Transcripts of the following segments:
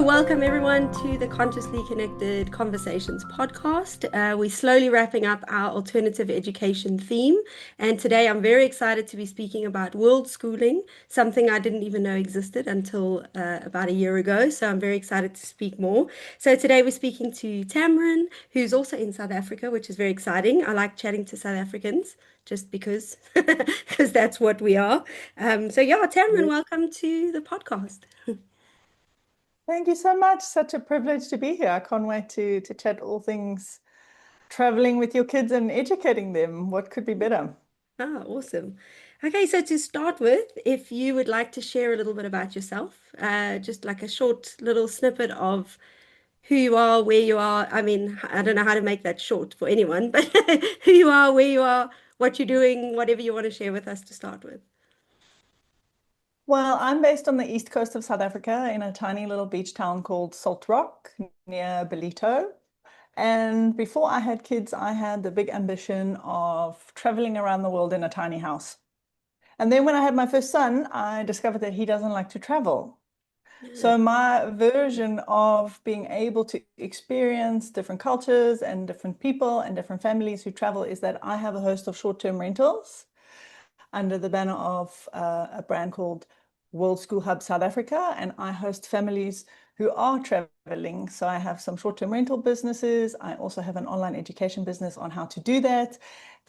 Welcome, everyone, to the Consciously Connected Conversations podcast. We're slowly wrapping up our alternative education theme. And today I'm very excited to be speaking about world schooling, something I didn't even know existed until about a year ago. So I'm very excited to speak more. So today we're speaking to Tamryn, who's also in South Africa, which is very exciting. I like chatting to South Africans just because, because that's what we are. So Tamryn, welcome to the podcast. Thank you so much. Such a privilege to be here. I can't wait to chat all things traveling with your kids and educating them. What could be better? Ah, awesome. Okay, so to start with, if you would like to share a little bit about yourself, just like a short little snippet of who you are, where you are. I mean, I don't know how to make that short for anyone, but who you are, where you are, what you're doing, whatever you want to share with us to start with. Well, I'm based on the east coast of South Africa in a tiny little beach town called Salt Rock near Ballito. And before I had kids, I had the big ambition of traveling around the world in a tiny house. And then when I had my first son, I discovered that he doesn't like to travel. Yeah. So my version of being able to experience different cultures and different people and different families who travel is that I have a host of short-term rentals under the banner of a brand called World School Hub South Africa, and I host families who are traveling. So I have some short-term rental businesses. I also have an online education business on how to do that.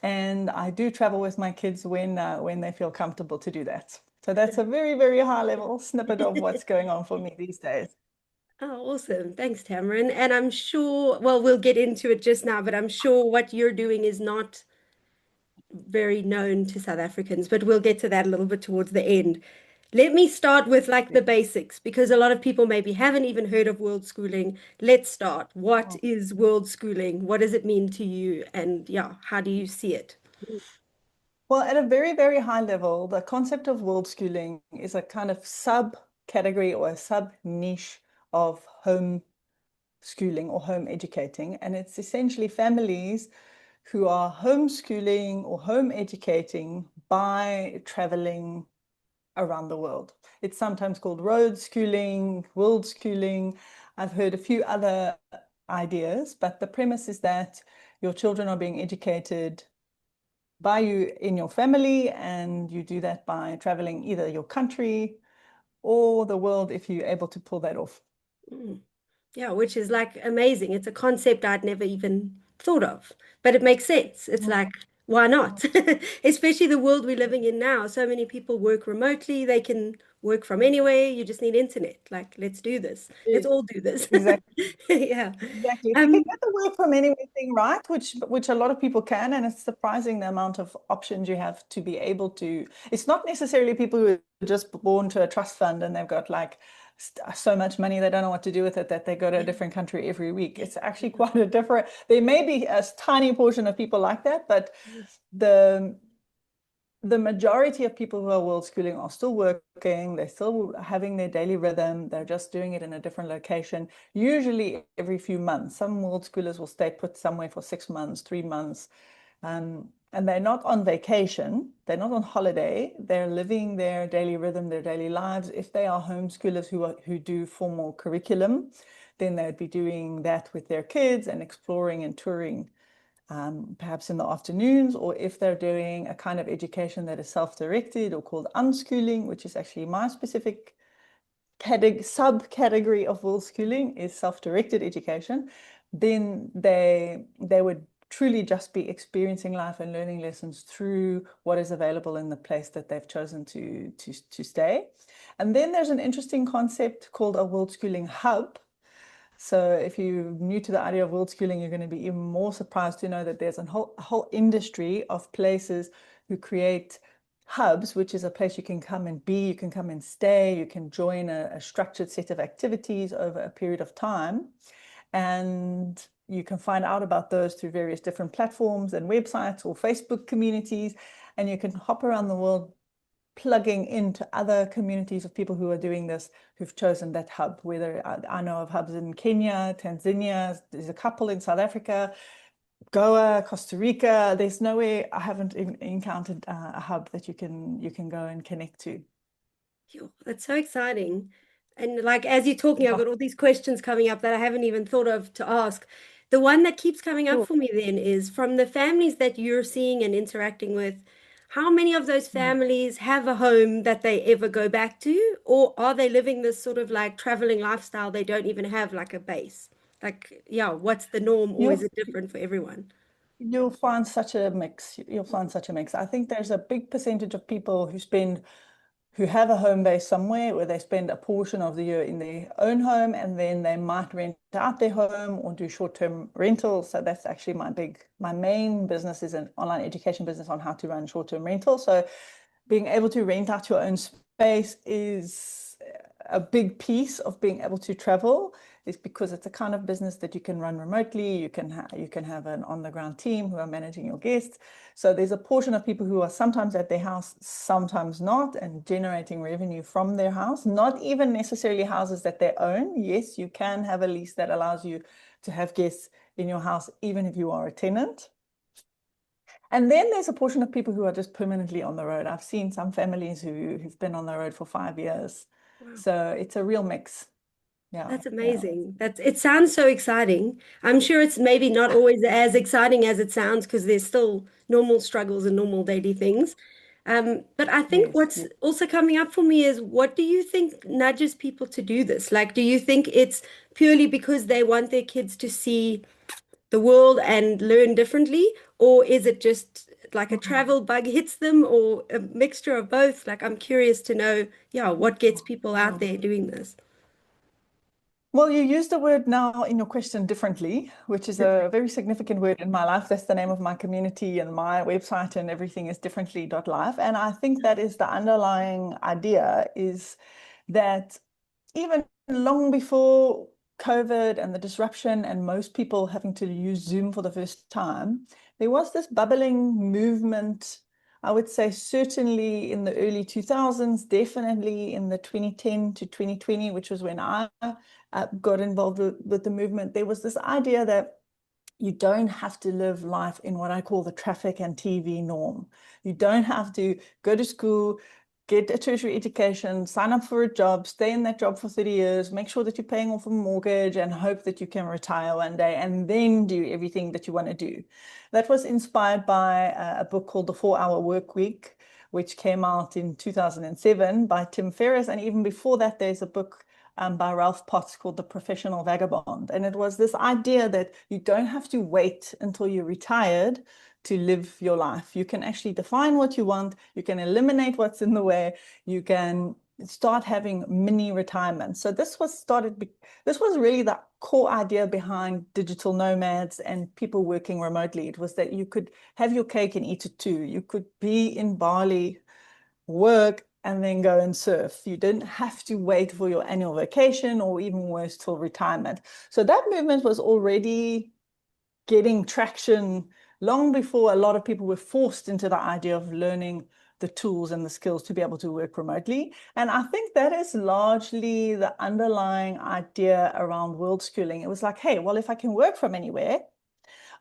And I do travel with my kids when they feel comfortable to do that. So that's a very, very high level snippet of what's going on for me these days. Oh, awesome. Thanks, Tamara. And I'm sure, well, we'll get into it just now, but I'm sure what you're doing is not very known to South Africans, but we'll get to that a little bit towards the end. Let me start with like the basics because a lot of people maybe haven't even heard of world schooling. Let's start. What is world schooling? What does it mean to you? And yeah, how do you see it? Well, at a very, very high level, the concept of world schooling is a kind of subcategory or a sub niche of home schooling or home educating. And it's essentially families who are homeschooling or home educating by traveling around the world. It's sometimes called road schooling, world schooling. I've heard a few other ideas, but the premise is that your children are being educated by you in your family, and you do that by traveling either your country or the world if you're able to pull that off. Mm. Yeah, which is like amazing. It's a concept I'd never even thought of, but it makes sense. It's like, why not? Especially the world we're living in now. So many people work remotely. They can work from anywhere. You just need internet. Like, let's do this. Let's all do this. Exactly. Yeah. Exactly. If you can Um, get the work from anywhere thing right, which a lot of people can, and it's surprising the amount of options you have to be able to. It's not necessarily people who are just born to a trust fund and they've got like so much money they don't know what to do with it that they go to a different country every week. It's actually quite a different. There may be a tiny portion of people like that, but the the majority of people who are world schooling are still working, they're still having their daily rhythm, they're just doing it in a different location, usually every few months. Some world schoolers will stay put somewhere for 6 months, 3 months, and they're not on vacation, they're not on holiday, they're living their daily rhythm, their daily lives. If they are homeschoolers who do formal curriculum, then they'd be doing that with their kids and exploring and touring perhaps in the afternoons, or if they're doing a kind of education that is self-directed or called unschooling, which is actually my specific subcategory of world schooling is self-directed education, then they would truly just be experiencing life and learning lessons through what is available in the place that they've chosen to stay. And then there's an interesting concept called a world schooling hub. So if you're new to the idea of world schooling, you're going to be even more surprised to know that there's a whole industry of places who create hubs, which is a place you can come and be, you can come and stay, you can join a structured set of activities over a period of time. And you can find out about those through various different platforms and websites or Facebook communities. And you can hop around the world plugging into other communities of people who are doing this, who've chosen that hub. Whether I know of hubs in Kenya, Tanzania, there's a couple in South Africa, Goa, Costa Rica. There's nowhere I haven't encountered a hub that you can go and connect to. That's so exciting. And like as you're talking, I've got all these questions coming up that I haven't even thought of to ask. The one that keeps coming up Sure. for me then is from the families that you're seeing and interacting with, how many of those Mm. families have a home that they ever go back to, or are they living this sort of like traveling lifestyle? They don't even have like a base. Like, yeah, what's the norm, or is You'll it different for everyone? you'll find such a mix. You'll find such a mix. I think there's a big percentage of people who have a home base somewhere where they spend a portion of the year in their own home, and then they might rent out their home or do short-term rentals. So that's actually my main business is an online education business on how to run short-term rentals. So being able to rent out your own space is a big piece of being able to travel, is because it's a kind of business that you can run remotely. You can have an on-the-ground team who are managing your guests. So there's a portion of people who are sometimes at their house, sometimes not, and generating revenue from their house, not even necessarily houses that they own. Yes, you can have a lease that allows you to have guests in your house, even if you are a tenant. And then there's a portion of people who are just permanently on the road. I've seen some families who've been on the road for 5 years. Wow. So it's a real mix. Yeah, That's yeah. amazing. It sounds so exciting. I'm sure it's maybe not always as exciting as it sounds because there's still normal struggles and normal daily things. But I think Yes, what's yes. also coming up for me is what do you think nudges people to do this? Like, do you think it's purely because they want their kids to see the world and learn differently, or is it just like a Mhm. travel bug hits them, or a mixture of both? Like, I'm curious to know, yeah, what gets people out Mm. there doing this? Well, you used the word now in your question differently, which is a very significant word in my life. That's the name of my community, and my website and everything is differently.life. And I think that is the underlying idea, is that even long before COVID and the disruption and most people having to use Zoom for the first time, there was this bubbling movement. I would say certainly in the early 2000s, definitely in the 2010 to 2020, which was when I got involved with the movement. There was this idea that you don't have to live life in what I call the traffic and TV norm. You don't have to go to school, get a tertiary education, sign up for a job, stay in that job for 30 years, make sure that you're paying off a mortgage, and hope that you can retire one day and then do everything that you want to do. That was inspired by a book called The 4 Hour Work Week, which came out in 2007 by Tim Ferriss. And even before that, there's a book by Ralph Potts called The Professional Vagabond. And it was this idea that you don't have to wait until you're retired to live your life. You can actually define what you want. You can eliminate what's in the way. You can start having mini retirement. So this was really the core idea behind digital nomads and people working remotely. It was that you could have your cake and eat it too. You could be in Bali, work, and then go and surf. You didn't have to wait for your annual vacation, or even worse, till retirement. So that movement was already getting traction long before a lot of people were forced into the idea of learning the tools and the skills to be able to work remotely. And I think that is largely the underlying idea around world schooling. It was like, hey, well, if I can work from anywhere,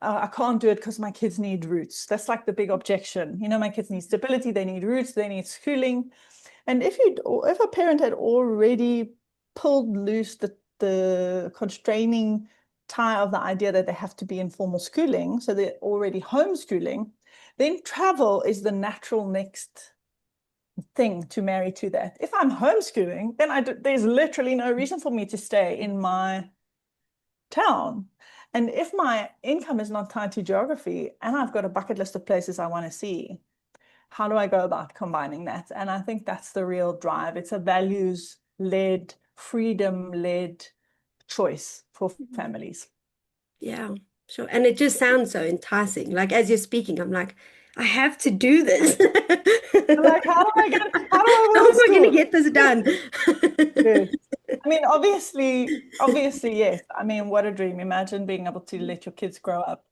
I can't do it because my kids need roots. That's like the big objection. My kids need stability, they need roots, they need schooling. And if a parent had already pulled loose the constraining tie of the idea that they have to be in formal schooling, so they're already homeschooling, then travel is the natural next thing to marry to that. If I'm homeschooling, then there's literally no reason for me to stay in my town. And if my income is not tied to geography and I've got a bucket list of places I want to see, how do I go about combining that? And I think that's the real drive. It's a values-led, freedom-led choice for families. Yeah, sure. And it just sounds so enticing. Like as you're speaking, I'm like, I have to do this. Like, how do I How am I going to homeschool? get this done? Yes. I mean, obviously, yes. I mean, what a dream. Imagine being able to let your kids grow up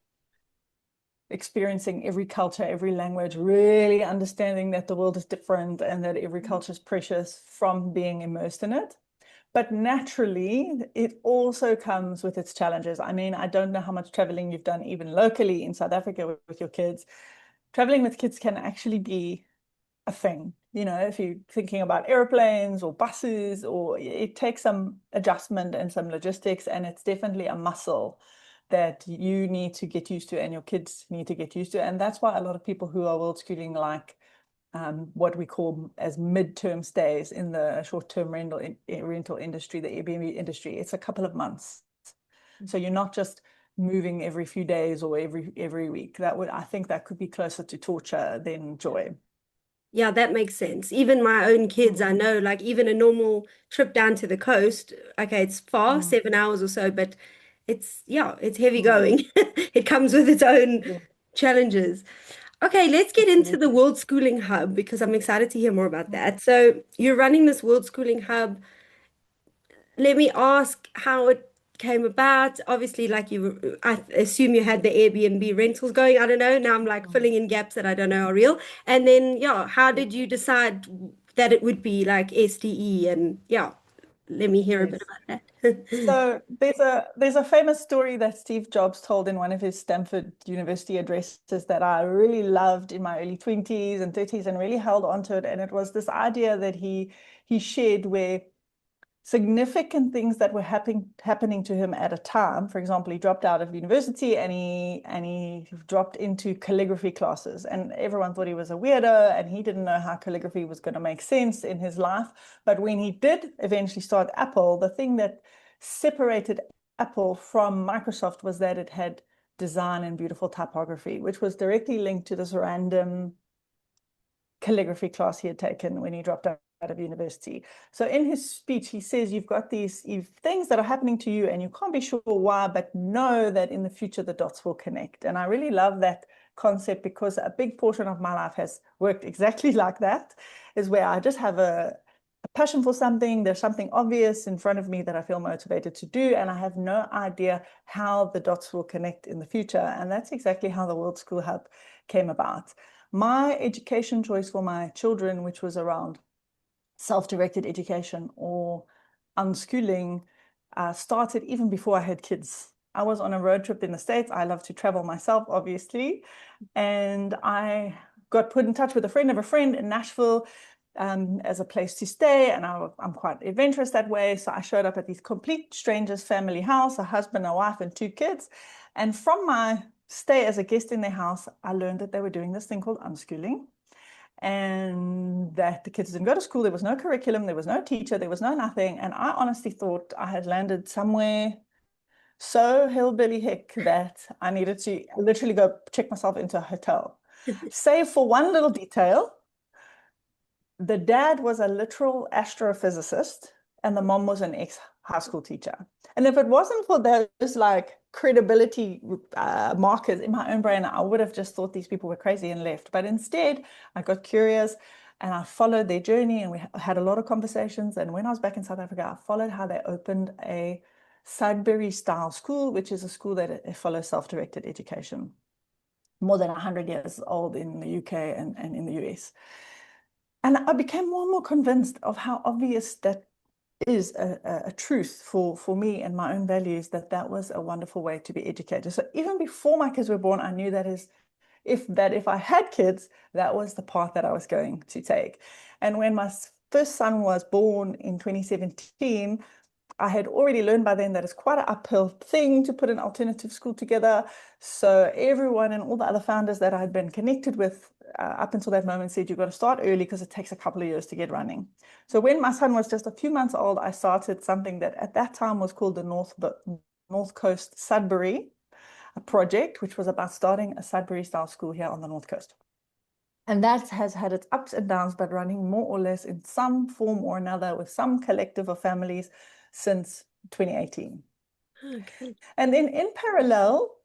experiencing every culture, every language, really understanding that the world is different and that every culture is precious from being immersed in it. But naturally, it also comes with its challenges. I mean, I don't know how much traveling you've done even locally in South Africa with your kids. Traveling with kids can actually be a thing. if you're thinking about airplanes or buses, or it takes some adjustment and some logistics, and it's definitely a muscle that you need to get used to and your kids need to get used to. And that's why a lot of people who are world schooling like what we call as midterm stays in the short-term rental industry, the Airbnb industry. It's a couple of months. So you're not just moving every few days or every week. I think that could be closer to torture than joy. Yeah, that makes sense. Even my own kids, I know, like even a normal trip down to the coast, okay, it's far, Mm. 7 hours or so, but it's heavy Mm. going. It comes with its own Yeah, challenges. Okay, let's get into the absolutely. World Schooling Hub because I'm excited to hear more about that. So you're running this World Schooling Hub. Let me ask how it came about. Obviously, I assume you had the Airbnb rentals going. I don't know. Now I'm like Mm. filling in gaps that I don't know are real. And then, yeah, how did you decide that it would be like SDE? And yeah, let me hear a bit Yes. about that. So there's a famous story that Steve Jobs told in one of his Stanford University addresses that I really loved in my early 20s and 30s and really held on to it. And it was this idea that he shared where significant things that were happening to him at a time. For example, he dropped out of university and he dropped into calligraphy classes, and everyone thought he was a weirdo and he didn't know how calligraphy was going to make sense in his life. But when he did eventually start Apple, the thing that separated Apple from Microsoft was that it had design and beautiful typography, which was directly linked to this random calligraphy class he had taken when he dropped out of university. So in his speech, he says, you've got these things that are happening to you and you can't be sure why, but know that in the future the dots will connect. And I really love that concept because a big portion of my life has worked exactly like that, is where I just have a passion for something. There's something obvious in front of me that I feel motivated to do, and I have no idea how the dots will connect in the future. And that's exactly how the World School Hub came about. My education choice for my children, which was around self-directed education or unschooling, started even before I had kids. I was on a road trip in the States. I love to travel myself, obviously. And I got put in touch with a friend of a friend in Nashville as a place to stay. And I'm quite adventurous that way. So I showed up at these complete strangers' family house, a husband, a wife, and two kids. And from my stay as a guest in their house, I learned that they were doing this thing called unschooling, and that the kids didn't go to school. There was no curriculum, there was no teacher, there was no nothing. And I honestly thought I had landed somewhere so hillbilly hick that I needed to literally go check myself into a hotel. Save for one little detail, the dad was a literal astrophysicist and the mom was an ex-high school teacher. And if it wasn't for those like credibility markers in my own brain, I would have just thought these people were crazy and left. But instead, I got curious and I followed their journey, and we had a lot of conversations. And when I was back in South Africa, I followed how they opened a Sudbury style school, which is a school that follows self-directed education, more than 100 years old in the UK and in the US. And I became more and more convinced of how obvious that is a truth for me and my own values, that was a wonderful way to be educated. So even before my kids were born, I knew if I had kids, that was the path that I was going to take. And when my first son was born in 2017, I had already learned by then that it's quite an uphill thing to put an alternative school together. So everyone and all the other founders that I had been connected with up until that moment said, you've got to start early because it takes a couple of years to get running. So when my son was just a few months old, I started something that at that time was called the North Coast Sudbury project, which was about starting a Sudbury style school here on the North Coast. And that has had its ups and downs, but running more or less in some form or another with some collective of families since 2018. Okay. And then in parallel,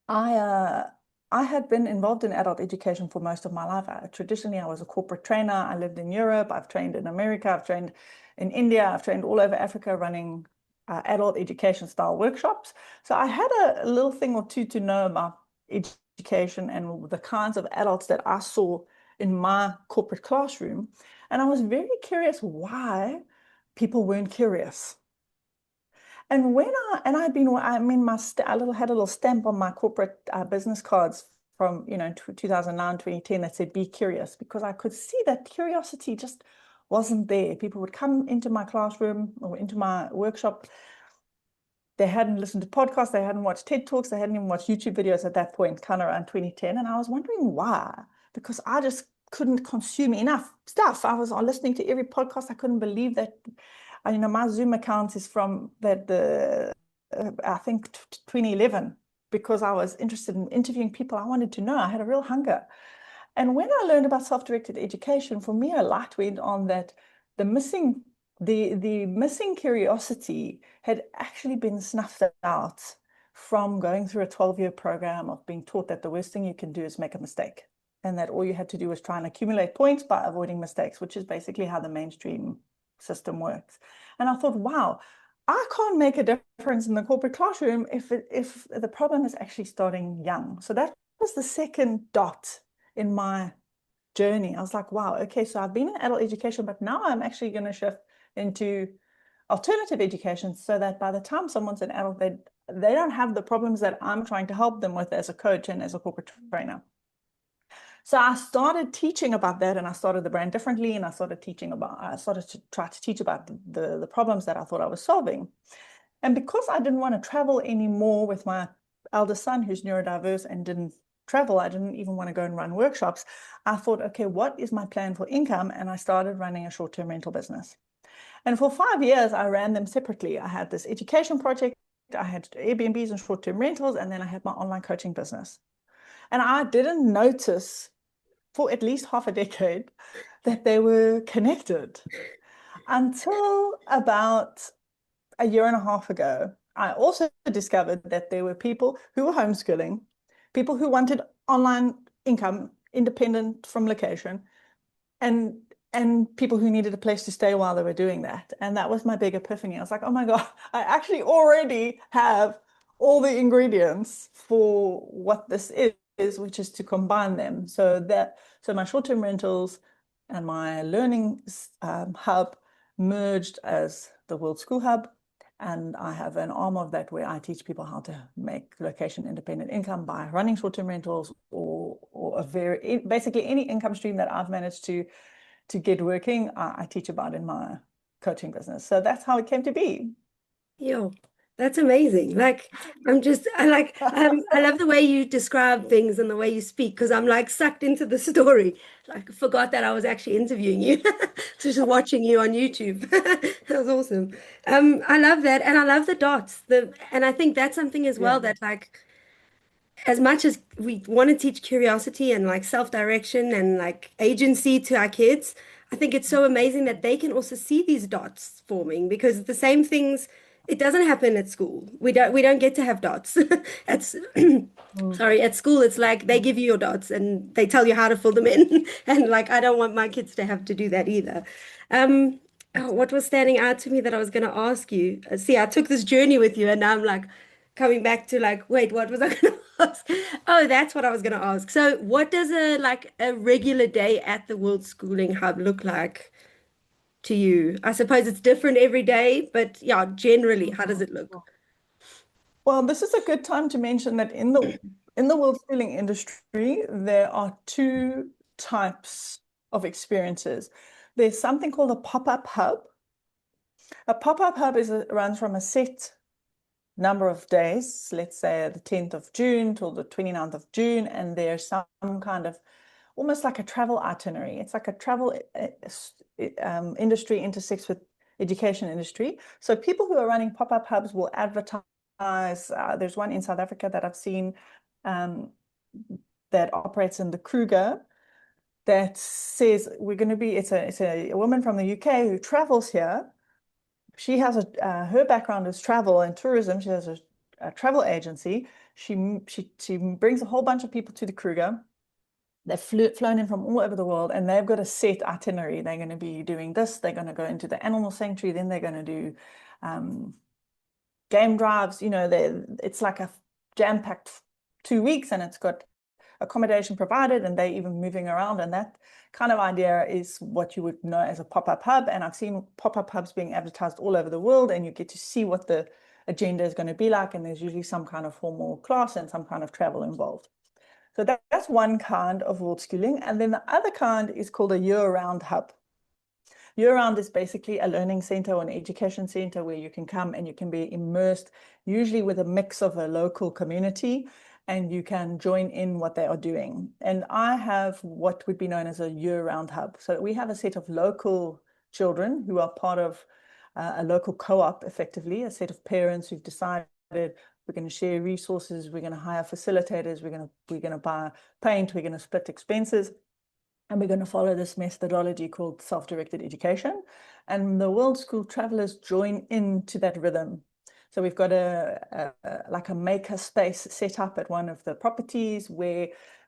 I had been involved in adult education for most of my life. Traditionally, I was a corporate trainer. I lived in Europe. I've trained in America. I've trained in India. I've trained all over Africa running adult education style workshops. So I had a little thing or two to know about education and the kinds of adults that I saw in my corporate classroom. And I was very curious why people weren't curious. And when I and I'd been, I mean, had a little stamp on my corporate business cards from, 2009, 2010 that said, be curious, because I could see that curiosity just wasn't there. People would come into my classroom or into my workshop. They hadn't listened to podcasts, they hadn't watched TED Talks, they hadn't even watched YouTube videos at that point, kind of around 2010. And I was wondering why, because I just couldn't consume enough stuff. I was listening to every podcast. I couldn't believe that, my Zoom account is from I think 2011, because I was interested in interviewing people. I wanted to know. I had a real hunger. And when I learned about self-directed education, for me, a light went on that the missing curiosity had actually been snuffed out from going through a 12-year program of being taught that the worst thing you can do is make a mistake, and that all you had to do was try and accumulate points by avoiding mistakes, which is basically how the mainstream system works. And I thought, wow, I can't make a difference in the corporate classroom if the problem is actually starting young. So that was the second dot in my journey. I was like, wow, okay, so I've been in adult education, but now I'm actually going to shift into alternative education, so that by the time someone's an adult, they don't have the problems that I'm trying to help them with as a coach and as a corporate trainer. So I started teaching about that, and I started the brand differently, and I started to try to teach about the problems that I thought I was solving. And because I didn't want to travel anymore with my eldest son, who's neurodiverse and didn't travel, I didn't even want to go and run workshops. I thought, okay, what is my plan for income? And I started running a short-term rental business. And for 5 years, I ran them separately. I had this education project, I had Airbnbs and short-term rentals, and then I had my online coaching business. And I didn't notice for at least half a decade that they were connected until about a year and a half ago. I also discovered that there were people who were homeschooling, people who wanted online income independent from location, and people who needed a place to stay while they were doing that. And that was my big epiphany. I was like, oh my God, I actually already have all the ingredients for what this is, which is to combine them. So my short-term rentals and my learning hub merged as the World School Hub. And I have an arm of that where I teach people how to make location independent income by running short-term rentals or basically any income stream that I've managed to get working, I teach about in my coaching business. So that's how it came to be. Yo, that's amazing. Like, I love the way you describe things and the way you speak, because I'm like sucked into the story. Like, I forgot that I was actually interviewing you, just watching you on YouTube. That was awesome. I love that, and I love the dots. And I think that's something as well Yeah. that, like, as much as we want to teach curiosity and like self-direction and like agency to our kids, I think it's so amazing that they can also see these dots forming, because the same things, it doesn't happen at school. We don't get to have dots. At Mm. sorry, at school it's like they give you your dots and they tell you how to fill them in. And like I don't want my kids to have to do that either. Um, what was standing out to me that I was going to ask you? See, I took this journey with you, and now I'm like coming back to like, wait, what was I going to ask? Oh, that's what I was going to ask. So, what does a regular day at the World Schooling Hub look like to you? I suppose it's different every day, but yeah, generally, how does it look? Well, this is a good time to mention that in the world schooling industry, there are two types of experiences. There's something called a pop-up hub. A pop-up hub runs from a set number of days, let's say the 10th of June till the 29th of June, and there's some kind of almost like a travel itinerary. It's like a travel industry intersects with education industry. So people who are running pop-up hubs will advertise. There's one in South Africa that I've seen that operates in the Kruger that says it's a woman from the UK who travels here. She has her background is travel and tourism. She has a travel agency. She brings a whole bunch of people to the Kruger. They've flown in from all over the world, and they've got a set itinerary. They're going to be doing this. They're going to go into the animal sanctuary. Then they're going to do game drives. It's like a jam-packed 2 weeks, and it's got accommodation provided, and they're even moving around. And that kind of idea is what you would know as a pop-up hub. And I've seen pop-up hubs being advertised all over the world, and you get to see what the agenda is going to be like. And there's usually some kind of formal class and some kind of travel involved. So that's one kind of world schooling. And then the other kind is called a year-round hub. Year-round is basically a learning center or an education center where you can come and you can be immersed, usually with a mix of a local community, and you can join in what they are doing. And I have what would be known as a year-round hub. So we have a set of local children who are part of a local co-op, effectively, a set of parents who've decided we're going to share resources, we're going to hire facilitators, we're going to buy paint, we're going to split expenses. And we're going to follow this methodology called self-directed education. And the World School travelers join into that rhythm. So we've got like a maker space set up at one of the properties where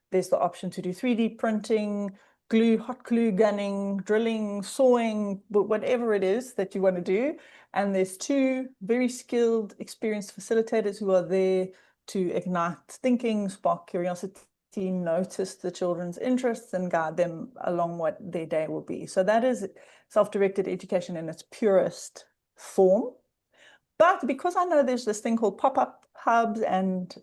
there's the option to do 3D printing, hot glue gunning, drilling, sawing, whatever it is that you want to do. And there's two very skilled, experienced facilitators who are there to ignite thinking, spark curiosity, notice the children's interests and guide them along what their day will be. So that is self-directed education in its purest form. But because I know there's this thing called pop-up hubs and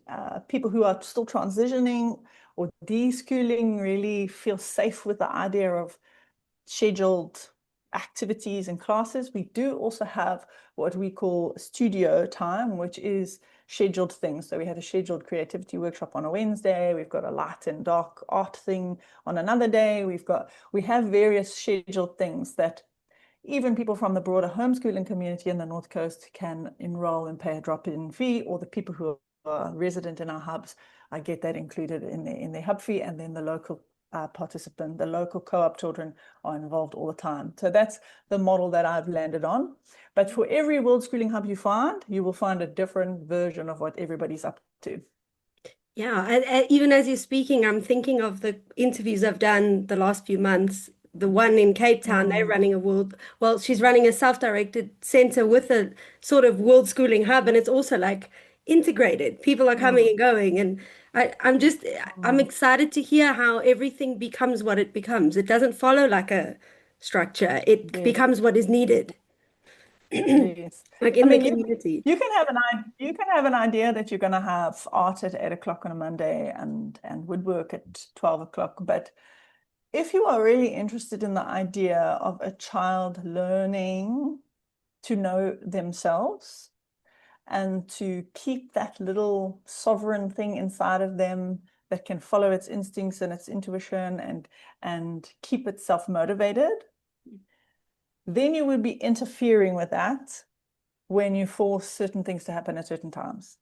people who are still transitioning or deschooling really feel safe with the idea of scheduled activities and classes, we do also have what we call studio time, which is scheduled things. So we have a scheduled creativity workshop on a Wednesday. We've got a light and dark art thing on another day. We have various scheduled things that even people from the broader homeschooling community in the North Coast can enroll and pay a drop-in fee, or the people who are resident in our hubs, I get that included in their hub fee, and then the local participant, the local co-op children are involved all the time. So that's the model that I've landed on. But for every World Schooling hub you will find a different version of what everybody's up to. Yeah, even as you're speaking, I'm thinking of the interviews I've done the last few months. The one in Cape Town, they're running she's running a self-directed center with a sort of world schooling hub, and it's also like integrated. People are coming and going, and I'm excited to hear how everything becomes what it becomes. It doesn't follow like a structure. It becomes what is needed. Yes. Like in the community. You can have an idea that you're going to have art at 8 o'clock on a Monday and woodwork at 12 o'clock. But if you are really interested in the idea of a child learning to know themselves and to keep that little sovereign thing inside of them that can follow its instincts and its intuition and keep itself motivated, then you would be interfering with that when you force certain things to happen at certain times.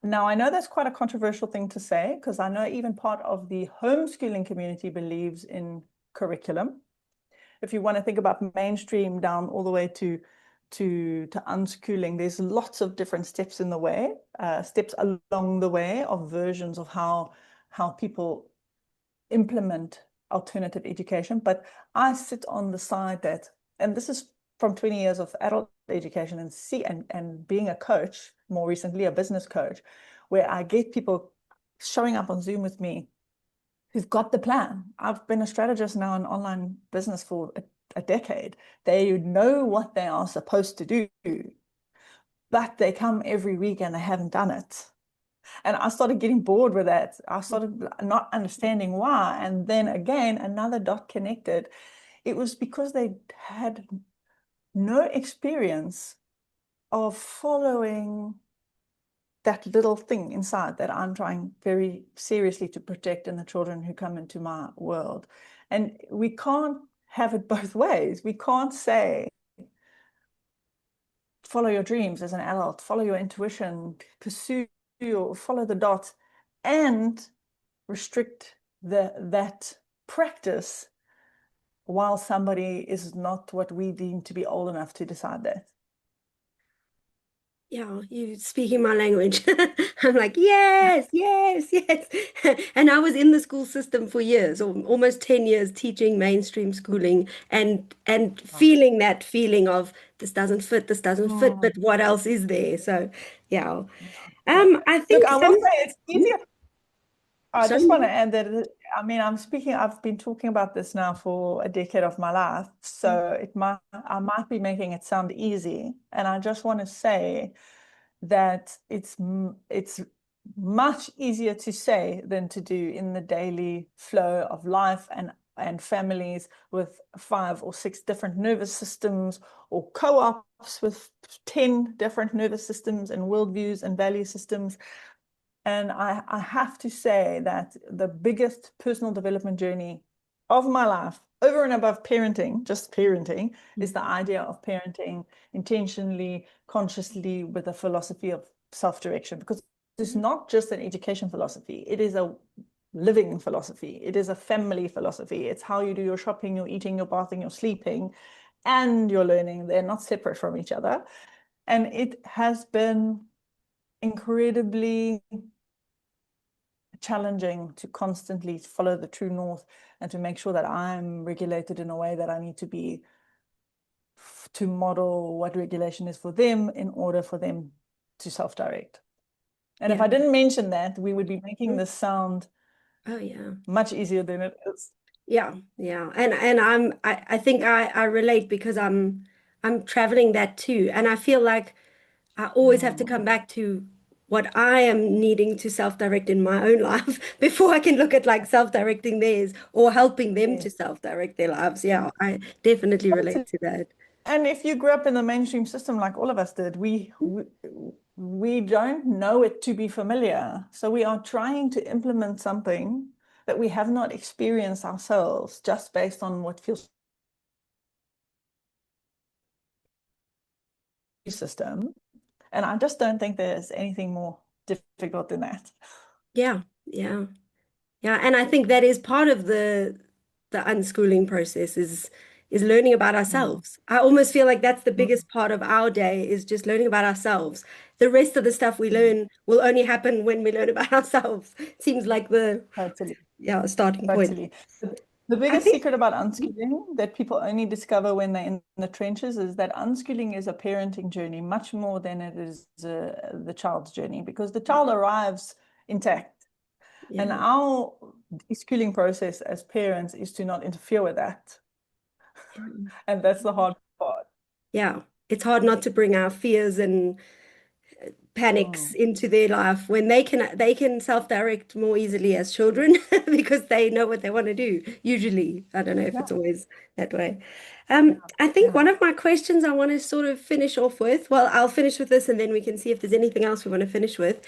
Now, I know that's quite a controversial thing to say, because I know even part of the homeschooling community believes in curriculum. If you want to think about mainstream down all the way to unschooling, there's lots of different steps in the way, steps along the way of versions of how people implement alternative education. But I sit on the side that, and this is from 20 years of adult education and being a coach, more recently a business coach, where I get people showing up on Zoom with me who've got the plan. I've been a strategist now in online business for a decade. They know what they are supposed to do, but they come every week and they haven't done it. And I started getting bored with that. I started not understanding why. And then again, another dot connected. It was because they had no experience of following that little thing inside that I'm trying very seriously to protect in the children who come into my world. And we can't have it both ways. We can't say, follow your dreams as an adult, follow your intuition, pursue or follow the dots, and restrict that practice while somebody is not what we deem to be old enough to decide that. Yeah, you speaking my language. I'm like, yes, yes, yes. And I was in the school system for years, or almost 10 years teaching mainstream schooling and feeling that feeling of this doesn't fit, but what else is there? So yeah. I Look, think I will say it's easier. I sorry. just want to add that, I mean, I've been talking about this now for a decade of my life, so I might be making it sound easy. And I just want to say that it's much easier to say than to do in the daily flow of life, and families with 5 or 6 different nervous systems, or co-ops with 10 different nervous systems and worldviews and value systems. And I have to say that the biggest personal development journey of my life, over and above parenting, just parenting, is the idea of parenting intentionally, consciously, with a philosophy of self-direction. Because it's not just an education philosophy, it is a living philosophy. It is a family philosophy. It's how you do your shopping, your eating, your bathing, your sleeping, and your learning. They're not separate from each other. And it has been incredibly challenging to constantly follow the true north and to make sure that I'm regulated in a way that I need to be, to model what regulation is for them in order for them to self-direct. And if I didn't mention that, we would be making this sound much easier than it is. Yeah. And I think I relate because I'm traveling that too. And I feel like I always have to come back to what I am needing to self-direct in my own life before I can look at like self-directing theirs or helping them to self-direct their lives. Yeah, I definitely relate to that. And if you grew up in the mainstream system like all of us did, we don't know it to be familiar. So we are trying to implement something that we have not experienced ourselves, just based on what feels system. And I just don't think there's anything more difficult than that. Yeah. And I think that is part of the unschooling process is learning about ourselves. I almost feel like that's the biggest part of our day is just learning about ourselves. The rest of the stuff we learn will only happen when we learn about ourselves. It seems like the Totally. starting point. Totally. The I biggest think secret about unschooling that people only discover when they're in the trenches is that unschooling is a parenting journey much more than it is the child's journey, because the child arrives intact. And our schooling process as parents is to not interfere with that. And that's the hard part. Yeah, it's hard not to bring our fears and panics into their life when they can self-direct more easily as children because they know what they want to do. Usually, I don't know if it's always that way. I think one of my questions I want to sort of finish off with, well, I'll finish with this and then we can see if there's anything else we want to finish with.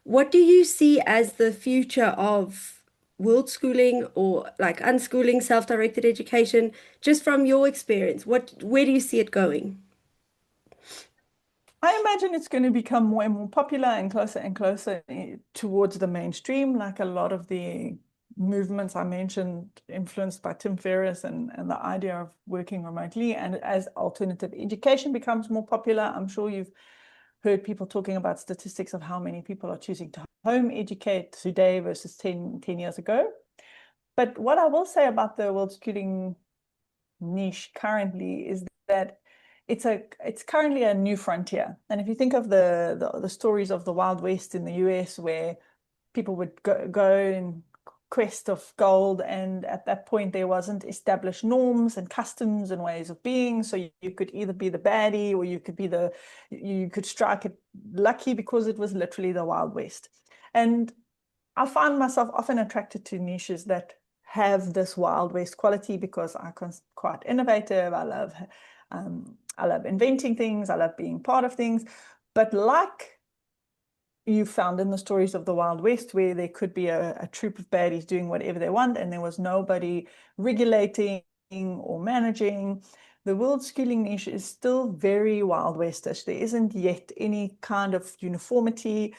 What do you see as the future of world schooling or like unschooling, self-directed education, just from your experience? Where do you see it going? I imagine it's going to become more and more popular and closer towards the mainstream, like a lot of the movements I mentioned, influenced by Tim Ferriss and the idea of working remotely. And as alternative education becomes more popular, I'm sure you've heard people talking about statistics of how many people are choosing to home educate today versus 10 years ago. But what I will say about the world schooling niche currently is that it's currently a new frontier. And if you think of the stories of the Wild West in the US, where people would go in quest of gold, and at that point there wasn't established norms and customs and ways of being, so you could either be the baddie or you could strike it lucky, because it was literally the Wild West. And I find myself often attracted to niches that have this Wild West quality, because I'm quite innovative. I love inventing things. I love being part of things. But like you found in the stories of the Wild West, where there could be a troop of baddies doing whatever they want, and there was nobody regulating or managing, the world schooling niche is still very Wild Westish. There isn't yet any kind of uniformity.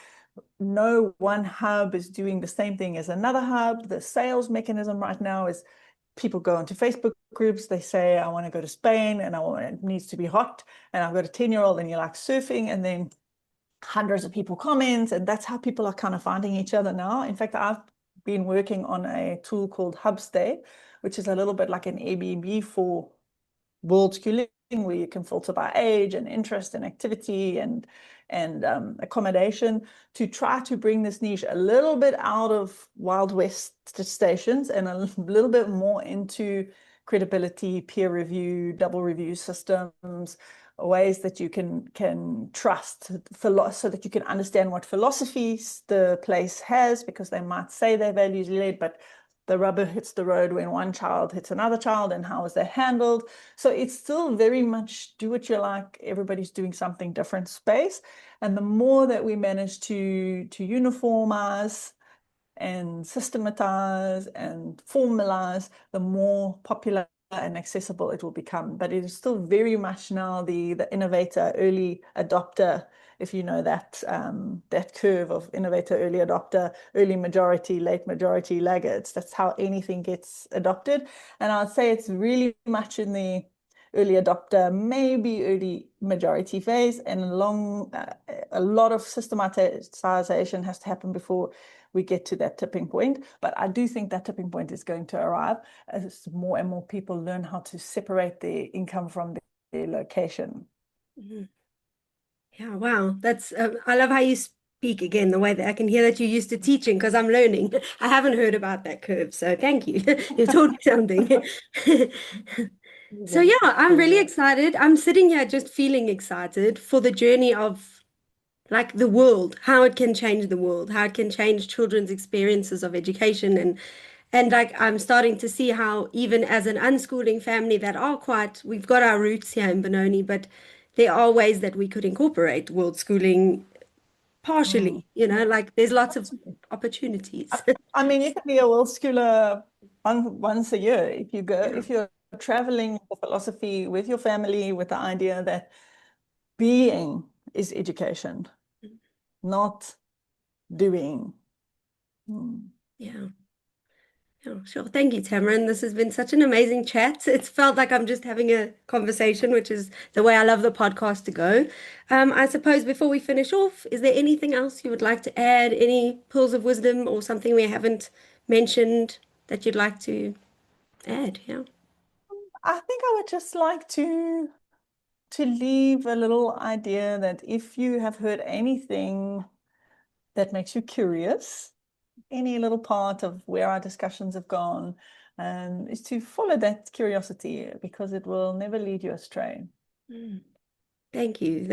No one hub is doing the same thing as another hub. The sales mechanism right now is people go into Facebook groups. They say, I want to go to Spain and it needs to be hot. And I've got a 10-year-old and you like surfing. And then hundreds of people comment. And that's how people are kind of finding each other now. In fact, I've been working on a tool called Hubstay, which is a little bit like an Airbnb for world schooling, where you can filter by age and interest and activity and accommodation, to try to bring this niche a little bit out of Wild West stations and a little bit more into credibility, peer review, double review systems, ways that you can trust so that you can understand what philosophies the place has, because they might say they're values led, but the rubber hits the road when one child hits another child, and how is that handled? So it's still very much do what you like, everybody's doing something different space. And the more that we manage to uniformize and systematize and formalize, the more popular and accessible it will become. But it is still very much now the innovator, early adopter, if you know that that curve of innovator, early adopter, early majority, late majority, laggards. That's how anything gets adopted. And I'd say it's really much in the early adopter, maybe early majority phase, and a lot of systematization has to happen before we get to that tipping point. But I do think that tipping point is going to arrive as more and more people learn how to separate their income from their location. Mm-hmm. Yeah, wow. That's I love how you speak again, the way that I can hear that you're used to teaching, because I'm learning. I haven't heard about that curve, so thank you. You've taught me something. So yeah, I'm really excited. I'm sitting here just feeling excited for the journey of like the world, how it can change the world, how it can change children's experiences of education, and like I'm starting to see how even as an unschooling family that are quite, we've got our roots here in Benoni, but there are ways that we could incorporate world schooling partially, like there's lots of opportunities. I mean, you can be a world schooler once a year if you go, if you're traveling for philosophy with your family, with the idea that being is education, not doing. Yeah. Oh, sure. Thank you, Tamryn. This has been such an amazing chat. It's felt like I'm just having a conversation, which is the way I love the podcast to go. I suppose before we finish off, is there anything else you would like to add? Any pearls of wisdom or something we haven't mentioned that you'd like to add? Yeah. I think I would just like to leave a little idea that if you have heard anything that makes you curious, any little part of where our discussions have gone, is to follow that curiosity, because it will never lead you astray. Thank you.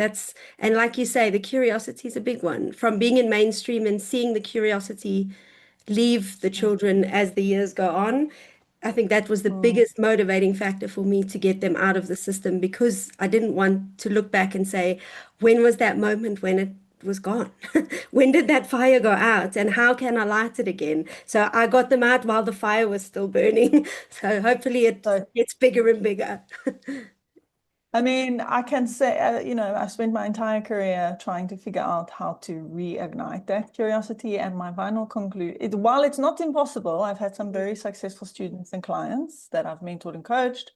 And like you say, the curiosity is a big one. From being in mainstream and seeing the curiosity leave the children as the years go on, I think that was the biggest motivating factor for me to get them out of the system, because I didn't want to look back and say, when was that moment when it was gone? When did that fire go out? And how can I light it again? So I got them out while the fire was still burning. So hopefully it gets bigger and bigger. I mean, I can say, I spent my entire career trying to figure out how to reignite that curiosity. And my final conclusion, while it's not impossible, I've had some very successful students and clients that I've mentored and coached,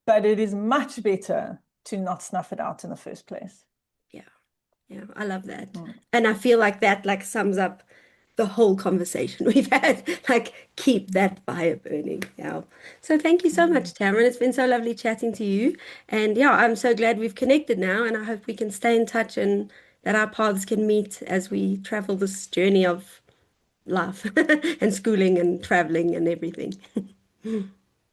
but it is much better to not snuff it out in the first place. Yeah, I love that. And I feel like that like sums up the whole conversation we've had. Like, keep that fire burning. Yeah. So thank you so much, Tamryn. It's been so lovely chatting to you. And yeah, I'm so glad we've connected now, and I hope we can stay in touch and that our paths can meet as we travel this journey of life and schooling and traveling and everything.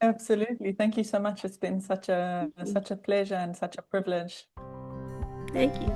Absolutely. Thank you so much. It's been such a pleasure and such a privilege. Thank you.